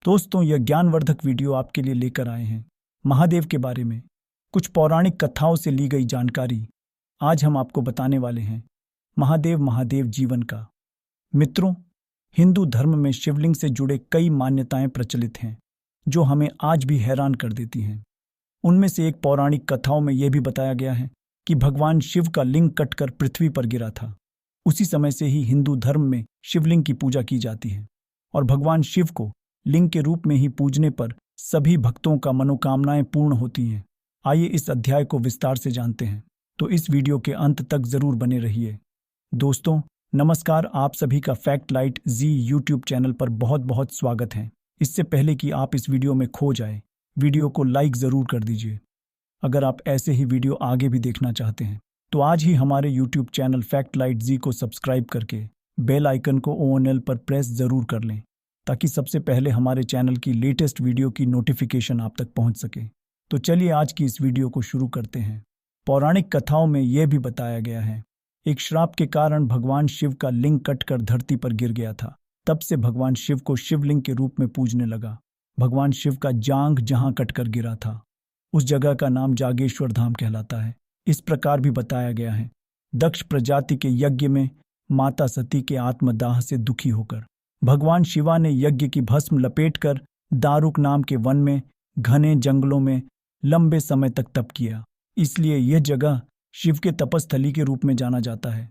दोस्तों, यह ज्ञानवर्धक वीडियो आपके लिए लेकर आए हैं महादेव के बारे में कुछ पौराणिक कथाओं से ली गई जानकारी। आज हम आपको बताने वाले हैं महादेव जीवन का। मित्रों, हिंदू धर्म में शिवलिंग से जुड़े कई मान्यताएं प्रचलित हैं जो हमें आज भी हैरान कर देती हैं। उनमें से एक पौराणिक कथाओं में यह भी बताया गया है कि भगवान शिव का लिंग कटकर पृथ्वी पर गिरा था। उसी समय से ही हिंदू धर्म में शिवलिंग की पूजा की जाती है और भगवान शिव को लिंग के रूप में ही पूजने पर सभी भक्तों का मनोकामनाएं पूर्ण होती हैं। आइए इस अध्याय को विस्तार से जानते हैं, तो इस वीडियो के अंत तक जरूर बने रहिए। दोस्तों नमस्कार, आप सभी का फैक्ट लाइट जी यूट्यूब चैनल पर बहुत बहुत स्वागत है। इससे पहले कि आप इस वीडियो में खो जाए, वीडियो को लाइक जरूर कर दीजिए। अगर आप ऐसे ही वीडियो आगे भी देखना चाहते हैं तो आज ही हमारे यूट्यूब चैनल फैक्ट लाइट जी को सब्सक्राइब करके बेल आइकन को ONL पर प्रेस जरूर कर लें, ताकि सबसे पहले हमारे चैनल की लेटेस्ट वीडियो की नोटिफिकेशन आप तक पहुंच सके। तो चलिए आज की इस वीडियो को शुरू करते हैं। पौराणिक कथाओं में यह भी बताया गया है, एक श्राप के कारण भगवान शिव का लिंग कटकर धरती पर गिर गया था। तब से भगवान शिव को शिवलिंग के रूप में पूजने लगा। भगवान शिव का जांघ जहां कटकर गिरा था, उस जगह का नाम जागेश्वर धाम कहलाता है। इस प्रकार भी बताया गया है, दक्ष प्रजाति के यज्ञ में माता सती के आत्मदाह से दुखी होकर भगवान शिवा ने यज्ञ की भस्म लपेटकर दारुक नाम के वन में घने जंगलों में लंबे समय तक तप किया। इसलिए यह जगह शिव के तपस्थली के रूप में जाना जाता है।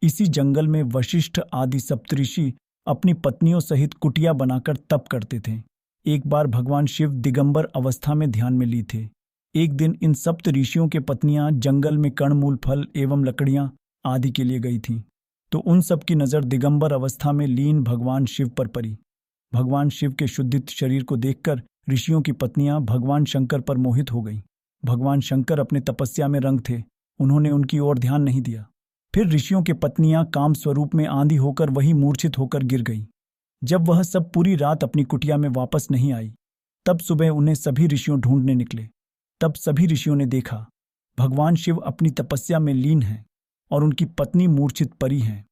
इसी जंगल में वशिष्ठ आदि सप्तऋषि अपनी पत्नियों सहित कुटिया बनाकर तप करते थे। एक बार भगवान शिव दिगंबर अवस्था में ध्यान में ली थे। एक दिन इन सप्त ऋषियों के पत्नियां जंगल में कणमूल फल एवं लकड़ियां आदि के लिए गई थीं, तो उन सब की नजर दिगंबर अवस्था में लीन भगवान शिव पर पड़ी। भगवान शिव के शुद्धित शरीर को देखकर ऋषियों की पत्नियां भगवान शंकर पर मोहित हो गईं। भगवान शंकर अपने तपस्या में रंग थे, उन्होंने उनकी ओर ध्यान नहीं दिया। फिर ऋषियों की पत्नियां काम स्वरूप में आंधी होकर वही मूर्छित होकर गिर गई। जब वह सब पूरी रात अपनी कुटिया में वापस नहीं आई, तब सुबह उन्हें सभी ऋषियों ढूंढने निकले। तब सभी ऋषियों ने देखा भगवान शिव अपनी तपस्या में लीन हैं और उनकी पत्नी मूर्छित पड़ी हैं।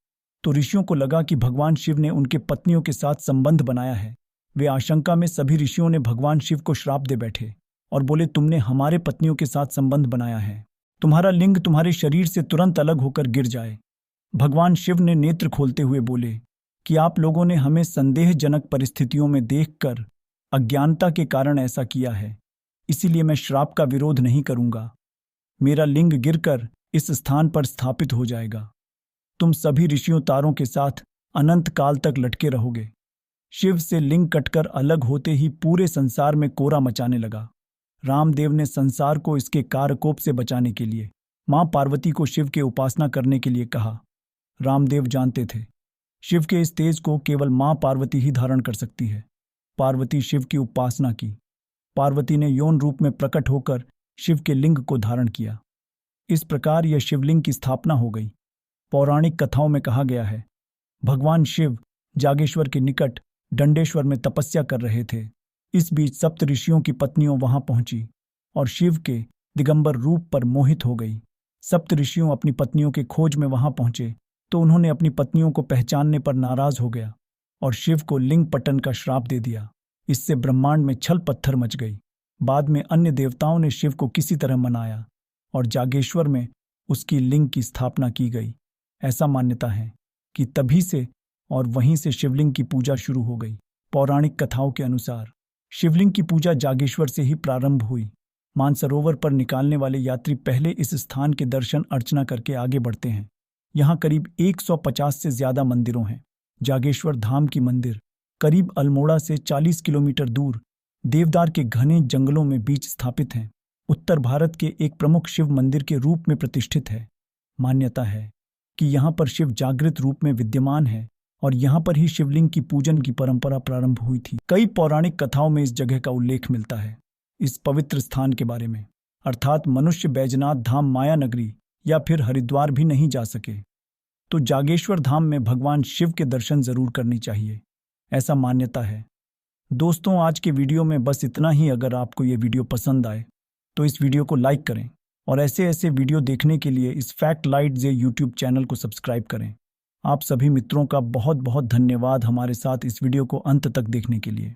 तो ऋषियों को लगा कि भगवान शिव ने उनके पत्नियों के साथ संबंध बनाया है। वे आशंका में सभी ऋषियों ने भगवान शिव को श्राप दे बैठे और बोले, तुमने हमारे पत्नियों के साथ संबंध बनाया है, तुम्हारा लिंग तुम्हारे शरीर से तुरंत अलग होकर गिर जाए। भगवान शिव ने नेत्र खोलते हुए बोले कि आप लोगों ने हमें संदेहजनक परिस्थितियों में देखकर अज्ञानता के कारण ऐसा किया है, इसीलिए मैं श्राप का विरोध नहीं करूंगा। मेरा लिंग गिरकर इस स्थान पर स्थापित हो जाएगा। तुम सभी ऋषियों तारों के साथ अनंत काल तक लटके रहोगे। शिव से लिंग कटकर अलग होते ही पूरे संसार में कोहरा मचाने लगा। रामदेव ने संसार को इसके कारकोप से बचाने के लिए मां पार्वती को शिव के उपासना करने के लिए कहा। रामदेव जानते थे शिव के इस तेज को केवल मां पार्वती ही धारण कर सकती है। पार्वती शिव की उपासना की। पार्वती ने यौन रूप में प्रकट होकर शिव के लिंग को धारण किया। इस प्रकार यह शिवलिंग की स्थापना हो गई। पौराणिक कथाओं में कहा गया है, भगवान शिव जागेश्वर के निकट दंडेश्वर में तपस्या कर रहे थे। इस बीच सप्त ऋषियों की पत्नियों वहां पहुंची और शिव के दिगंबर रूप पर मोहित हो गई। सप्त ऋषियों अपनी पत्नियों के खोज में वहां पहुंचे तो उन्होंने अपनी पत्नियों को पहचानने पर नाराज हो गया और शिव को लिंग पटन का श्राप दे दिया। इससे ब्रह्मांड में छल पत्थर मच गई। बाद में अन्य देवताओं ने शिव को किसी तरह मनाया और जागेश्वर में उसकी लिंग की स्थापना की गई। ऐसा मान्यता है कि तभी से और वहीं से शिवलिंग की पूजा शुरू हो गई। पौराणिक कथाओं के अनुसार शिवलिंग की पूजा जागेश्वर से ही प्रारंभ हुई। मानसरोवर पर निकालने वाले यात्री पहले इस स्थान के दर्शन अर्चना करके आगे बढ़ते हैं। यहाँ करीब 150 से ज्यादा मंदिरों हैं। जागेश्वर धाम की मंदिर करीब अल्मोड़ा से 40 किलोमीटर दूर देवदार के घने जंगलों में बीच स्थापित है। उत्तर भारत के एक प्रमुख शिव मंदिर के रूप में प्रतिष्ठित है। मान्यता है कि यहाँ पर शिव जागृत रूप में विद्यमान है और यहाँ पर ही शिवलिंग की पूजन की परंपरा प्रारंभ हुई थी। कई पौराणिक कथाओं में इस जगह का उल्लेख मिलता है। इस पवित्र स्थान के बारे में, अर्थात मनुष्य बैजनाथ धाम, माया नगरी या फिर हरिद्वार भी नहीं जा सके तो जागेश्वर धाम में भगवान शिव के दर्शन जरूर करनी चाहिए, ऐसा मान्यता है। दोस्तों आज के वीडियो में बस इतना ही। अगर आपको ये वीडियो पसंद आए तो इस वीडियो को लाइक करें और ऐसे ऐसे वीडियो देखने के लिए इस फैक्ट लाइट जे यूट्यूब चैनल को सब्सक्राइब करें। आप सभी मित्रों का बहुत बहुत धन्यवाद हमारे साथ इस वीडियो को अंत तक देखने के लिए।